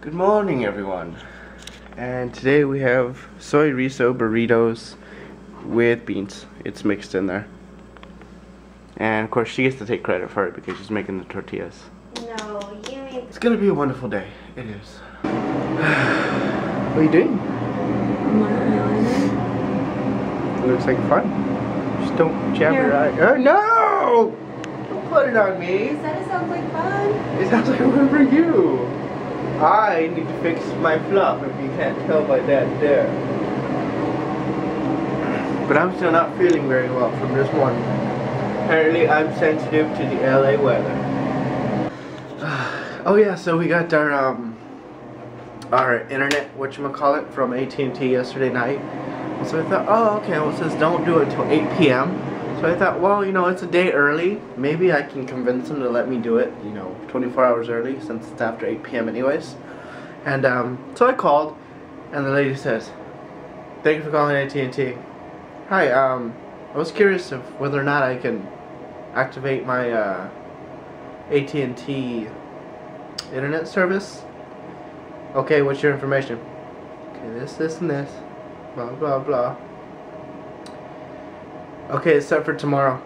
Good morning, everyone, and today we have soy riso burritos with beans. It's mixed in there, and of course she gets to take credit for it because she's making the tortillas. No, you mean... It's gonna be a wonderful day. It is. What are you doing? It looks like fun. Just don't jab your eye. Oh no! Don't put it on me. You said it sounds like fun. It sounds like fun for you. I need to fix my fluff if you can't tell by that there. But I'm still not feeling very well from this morning. Apparently I'm sensitive to the LA weather. Oh yeah, so we got our internet, whatchamacallit, from AT&T yesterday night. So I thought, oh okay, well it says don't do it till 8 p.m. So I thought, well, you know, it's a day early. Maybe I can convince them to let me do it, you know, 24 hours early since it's after 8 p.m. anyways. And so I called, and the lady says, "Thank you for calling AT&T. Hi, I was curious of whether or not I can activate my AT&T internet service. Okay, what's your information? Okay, this, and this. Blah, blah, blah. Okay, it's set for tomorrow.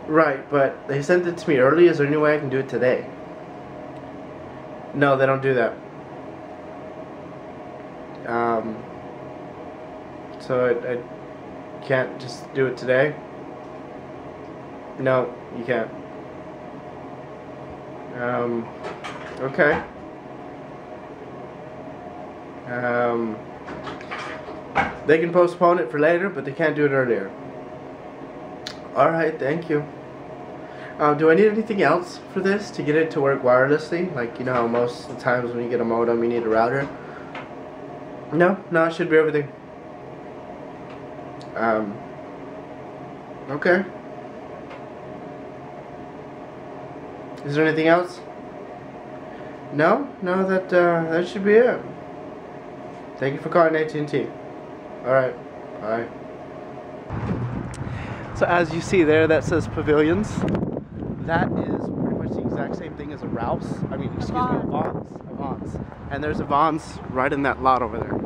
Right, but they sent it to me early. Is there any way I can do it today?" No, they don't do that. So I can't just do it today? No, you can't. Okay. They can postpone it for later, but they can't do it earlier. Alright, thank you. Do I need anything else for this to get it to work wirelessly? Like, you know how most of the times when you get a modem you need a router? No, it should be everything. Okay. Is there anything else? No, that should be it. Thank you for calling AT&T. Alright, bye. So as you see there, that says Pavilions. That is pretty much the exact same thing as a Ralph's. I mean, excuse me, a Vaughn's. And there's a Vaughn's right in that lot over there.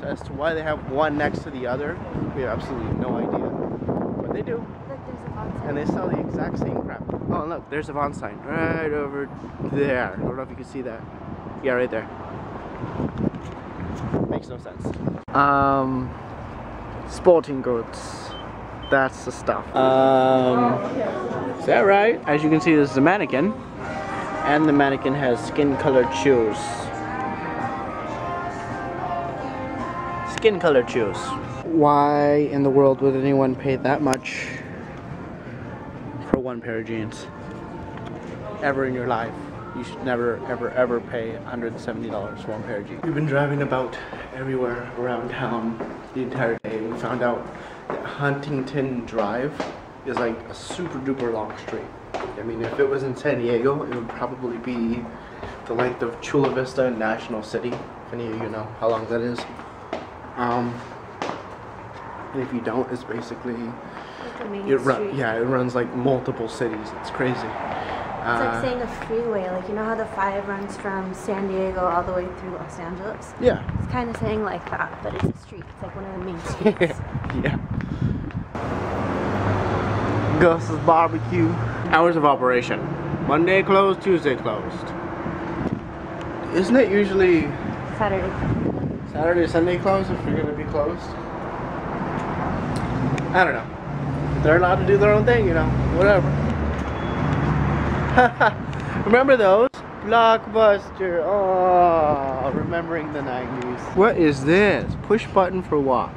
So as to why they have one next to the other, we have absolutely no idea. But they do. Look, there's a Vaughn's sign. And they sell the exact same crap. Oh, look, there's a Vaughn's sign right over there. I don't know if you can see that. Yeah, right there. Makes no sense. Sporting goods. That's the stuff. Is that right? As you can see, this is a mannequin. And the mannequin has skin-colored shoes. Skin-colored shoes. Why in the world would anyone pay that much for one pair of jeans? Ever in your life. You should never, ever pay under the $70 for one pair of jeans. We've been driving about everywhere around town the entire day. We found out that Huntington Drive is like a super duper long street. I mean, if it was in San Diego, it would probably be the length of Chula Vista National City, if any of you know how long that is. And if you don't, it's basically it runs like multiple cities. It's crazy. It's like saying a freeway, like you know how the 5 runs from San Diego all the way through Los Angeles? Yeah. It's kind of saying like that, but it's a street. It's like one of the main streets. Yeah. Gus's Barbecue. Hours of operation. Monday closed, Tuesday closed. Isn't it usually Saturday, Sunday closed if you're going to be closed? I don't know. They're allowed to do their own thing, you know, whatever. Remember those? Blockbuster. Oh, remembering the 90s. What is this? Push button for walk.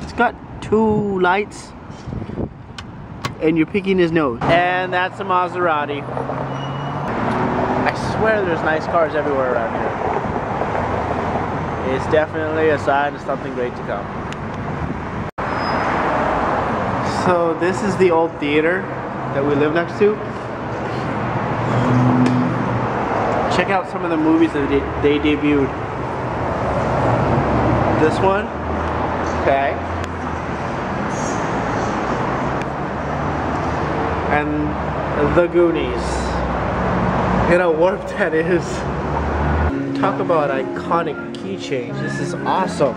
It's got 2 lights. And you're picking his nose. And that's a Maserati. I swear there's nice cars everywhere around here. It's definitely a sign of something great to come. So this is the old theater that we live next to. Check out some of the movies that they debuted. This one. Okay. And The Goonies. You know, warped that is. Talk about iconic keychains. This is awesome.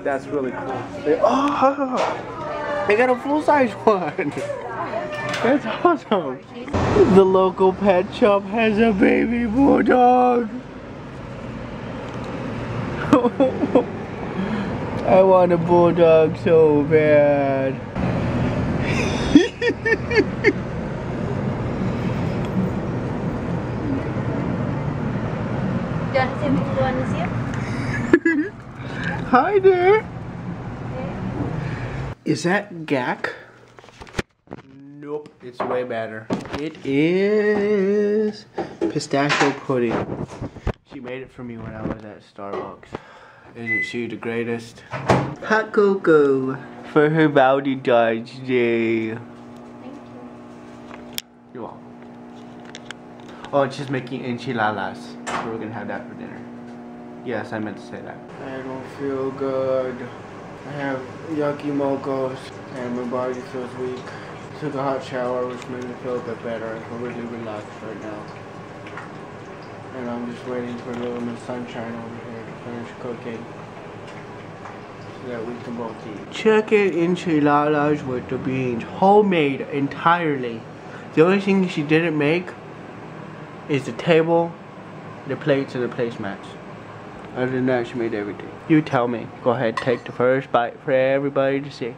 That's really cool. They got a full-size one. That's awesome. The local pet shop has a baby bulldog. I want a bulldog so bad. Do you want to see it? Hi there. Is that gack? Nope, it's way better. It is pistachio pudding. She made it for me when I was at Starbucks. Isn't she the greatest? Hot cocoa for her Valentine's Day. Thank you. You're welcome. Oh, and she's making enchiladas. So we're gonna have that for dinner. Yes, I meant to say that. I don't feel good. I have yucky mocos and my body feels weak. Took a hot shower which made me feel a bit better. I feel really relaxed right now. And I'm just waiting for a little bit of sunshine over here to finish cooking. So that we can both eat. Chicken enchiladas with the beans. Homemade entirely. The only thing she didn't make is the table, the plates, and the placemats. Other than that, she made everything. You tell me. Go ahead, take the first bite for everybody to see.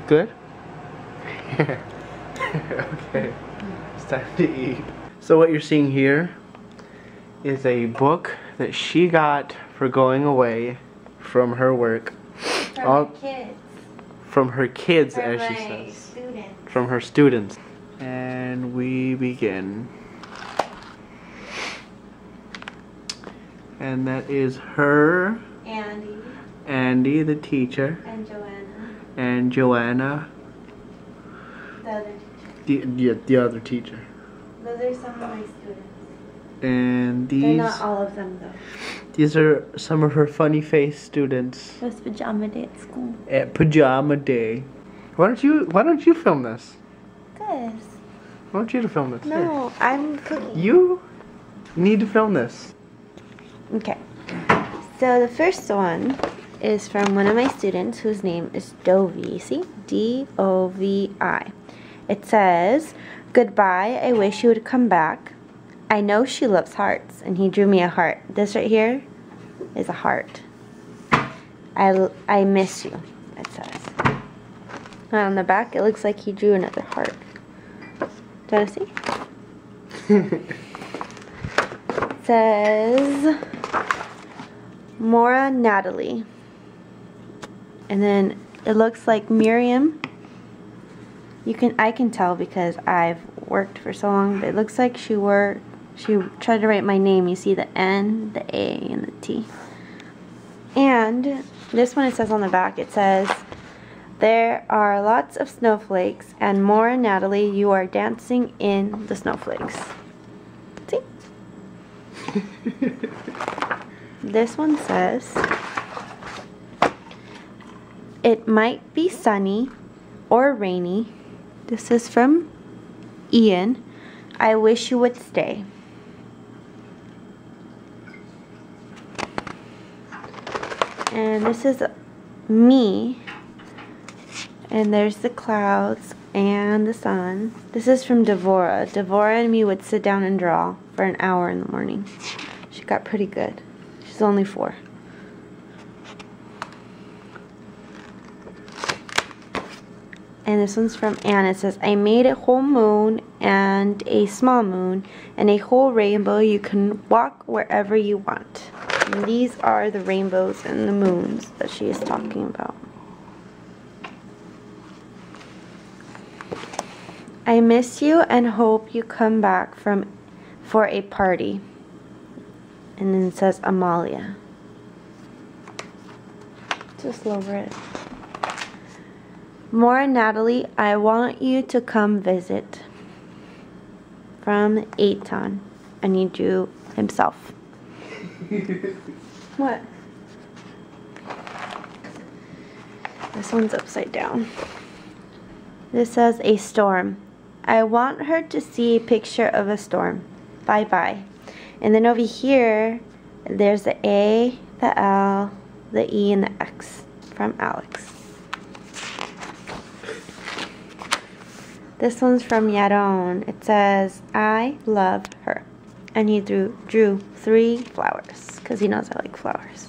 Good? Okay. It's time to eat. So what you're seeing here is a book that she got for going away from her work. From her kids. From her kids, From as she my says. students. From her students. And we begin. And that is her, Andy the teacher, and Joanna, the other teacher. Those are some of my students. And these, They're not all of them though. These are some of her funny face students. It was pajama day at school. At pajama day. Why don't you film this? Good. I want you to film this. No, I'm cooking. You need to film this. Okay. So the first one is from one of my students whose name is Dovi. See? D-O-V-I. It says, "Goodbye, I wish you would come back. I know she loves hearts." And he drew me a heart. This right here is a heart. I miss you, it says. And on the back, it looks like he drew another heart. Do you want to see? It says, Mora Natalie. And then it looks like Miriam. I can tell because I've worked for so long, but it looks like she tried to write my name. You see the N, the A, and the T. And this one, it says on the back, it says, "There are lots of snowflakes, and Mora Natalie, you are dancing in the snowflakes." See? This one says, "It might be sunny or rainy." This is from Ian. "I wish you would stay." And this is me. And there's the clouds and the sun. This is from Devora. Devora and me would sit down and draw for an hour in the morning. She got pretty good. She's only 4. And this one's from Anne. It says, "I made a whole moon and a small moon and a whole rainbow. You can walk wherever you want." And these are the rainbows and the moons that she is talking about. "I miss you and hope you come back for a party." And then it says Amalia. Just lower it. "Mora Natalie, I want you to come visit." From Eitan. And you drew himself. What? This one's upside down. This says a storm. I want her to see a picture of a storm. Bye bye. And then over here, there's the A, the L, the E, and the X from Alex. This one's from Yaron. It says, I love her. And he drew 3 flowers because he knows I like flowers.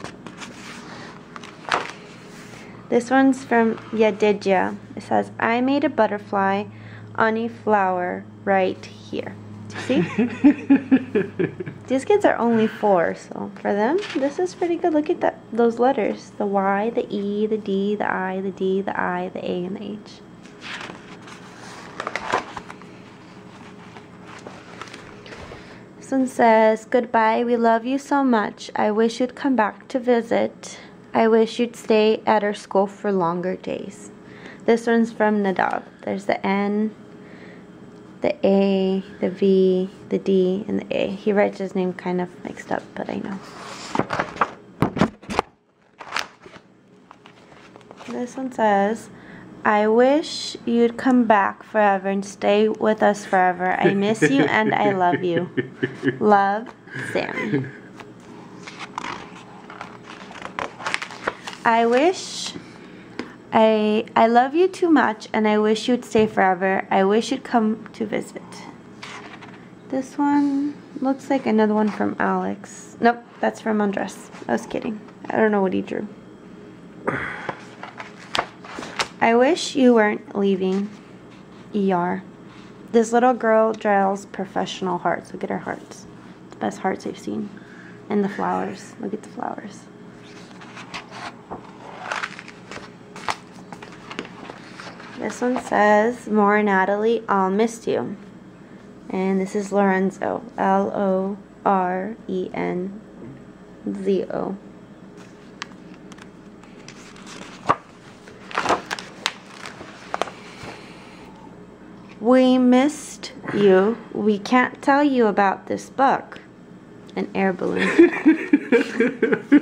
This one's from Yadidja. It says, I made a butterfly on a flower right here. See? These kids are only 4, so for them, this is pretty good. Look at those letters. The Y, the E, the D, the I, the D, the I, the A, and the H. This one says, goodbye, we love you so much. I wish you'd come back to visit. I wish you'd stay at our school for longer days. This one's from Nadav. There's the N, the A, the V, the D, and the A. He writes his name kind of mixed up, but I know. This one says, I wish you'd come back forever and stay with us forever. I miss you and I love you. Love, Sammy. I love you too much and I wish you'd stay forever. I wish you'd come to visit. This one looks like another one from Alex. Nope, that's from Andres. I was kidding. I don't know what he drew. I wish you weren't leaving. ER. This little girl draws professional hearts. Look at her hearts. The best hearts I've seen. And the flowers. Look at the flowers. This one says, more Natalie, I'll miss you. And this is Lorenzo. Lorenzo. We missed you. We can't tell you about this book. An air balloon.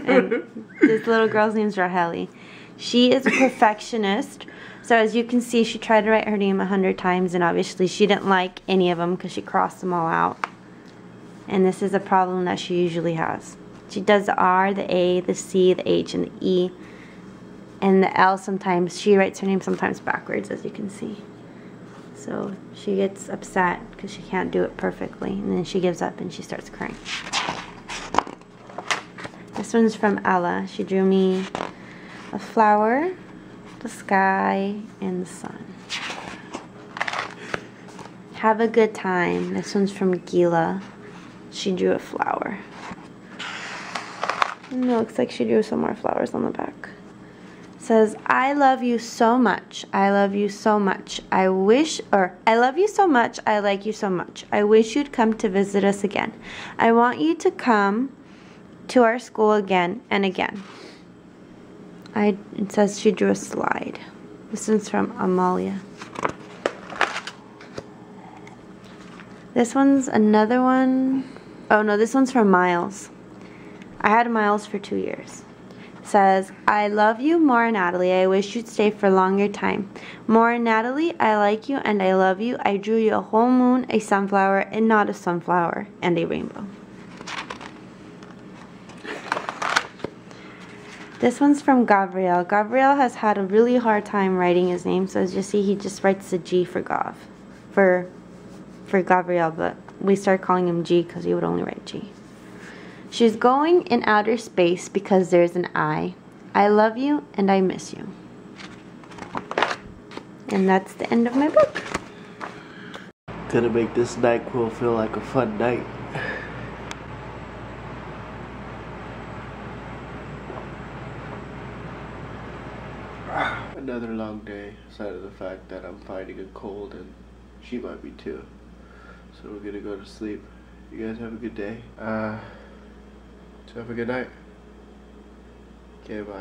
And this little girl's name's Raheli. She is a perfectionist. So as you can see, she tried to write her name 100 times, and obviously she didn't like any of them because she crossed them all out. And this is a problem that she usually has. She does the R, the A, the C, the H, and the E. And the L sometimes, she writes her name sometimes backwards, as you can see. So she gets upset because she can't do it perfectly, and then she gives up and she starts crying. This one's from Ella. She drew me a flower, the sky, and the sun. Have a good time. This one's from Gila. She drew a flower. And it looks like she drew some more flowers on the back. It says, I love you so much. I love you so much. I love you so much. I like you so much. I wish you'd come to visit us again. I want you to come to our school again and again. It says she drew a slide. This one's from Amalia. This one's another one. Oh no, this one's from Miles. I had Miles for 2 years. It says, I love you more, Natalie. I wish you'd stay for a longer time. More, Natalie, I like you and I love you. I drew you a whole moon, a sunflower, and not a sunflower, and a rainbow. This one's from Gabriel. Gabriel has had a really hard time writing his name, so as you see, he just writes the G for Gabriel, but we started calling him G because he would only write G. She's going in outer space because there's an I. I love you and I miss you. And that's the end of my book. Gonna make this NyQuil feel like a fun night. Another long day, aside of the fact that I'm fighting a cold and she might be too. So we're gonna go to sleep. You guys have a good day. So have a good night. Okay, bye.